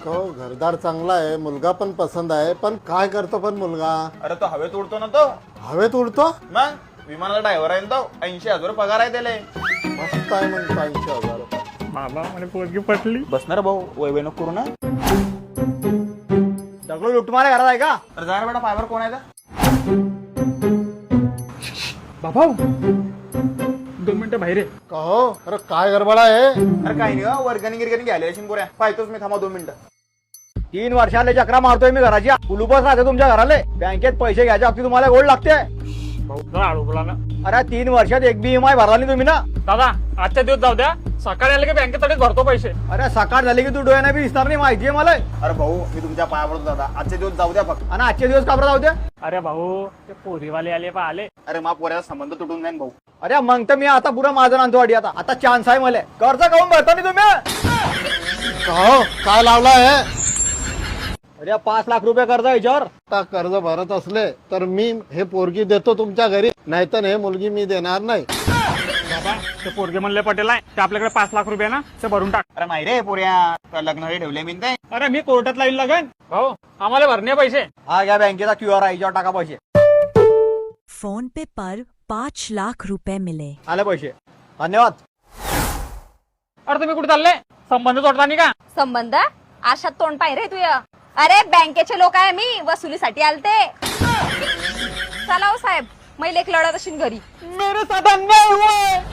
घरदार चांगला आहे, मुलगा पण पसंत आहे, पण काय करतो पण मुलगा? अरे तो हवेत उडतो ना तो. हवेत उडतो? मग विमानाचा ड्रायव्हर आहे ना तो. 80,000 पगार आहे त्याला. मस्त आहे मग 80,000 रुपये. बाबा मला पोरगी पटली. बसणार भाऊ वय नको करू ना. दगडू लुटमारे घरात आहे का? अरे जा रे बेटा, फायबर कोण आहे का? बाबा 2 मिनिटं बाहेर आहे. का हो? अरे काय गडबड आहे? अरे काही नाही, वर्गणी गिरगणी घ्यायला येशील पोऱ्या. पाहतोच मी, थांबा 2 मिनिटं. 3 वर्षाले चक्रा मारतोय मी घराची. कुलूपच राहते तुमच्या घराले. बँकेत पैसे घ्यायच्या बाबतीत तुम्हाला गोड लागते. भाऊ जरा हळू बोला ना. अरे 3 वर्षात एक बी EMI भरला नाही तुम्ही ना. दादा आजच्या दिवस जाऊ द्या, सकाळी आले की बँकेत भरतो पैसे. अरे सकाळ झाली की तू डोळ्याने बी दिसणार नाही, माहितीये मला. अरे भाऊ मी तुमच्या पाया पडतो दादा, आजचे दिवस जाऊ द्या फक्त. आणि आजचे दिवस काबरा जाऊ दे. अरे भाऊ ते पोरीवाले आले पा आले. अरे मा पोऱ्याचा संबंध तुटून जाईन भाऊ. अरे मग तर मी आता पुरा माझं आणतो वाडी. आता चान्स आहे मला. कर्ज काऊन भरता नाही तुम्ही? का हो? काय लावला आहे? अरे 5 लाख रुपये कर्ज आहे याच्यावर. आता कर्ज भरत असले तर मी हे पोरगी देतो तुमच्या घरी, नाहीतर हे मुलगी मी देणार नाही. बाबा ते पोरगे म्हणले पटेल आहे ते आपल्याकडे 5 लाख रुपये ना, ते भरून टाक. अरे नाही रे पोऱ्या, लग्नासाठी ठेवले मी ते. अरे मी कोर्टात लाईन लागेन भाऊ, आम्हाला भरणे पैसे. हा घ्या बँकेचा QR आहे, याच्यावर टाका पैसे. फोन पे पर 5 लाख रुपए मिले. आले पैसे, धन्यवाद. अरे तुम्ही कुठे चालले? संबंध तोडता नाही का? संबंध आशात तोंड पाय रे तुया. अरे बँकेचे लोक आहे, मी वसुलीसाठी आलते. चला हो साहेब, मै लेख लढत असेल घरी. मेरे साथ अन्याय हुआ है.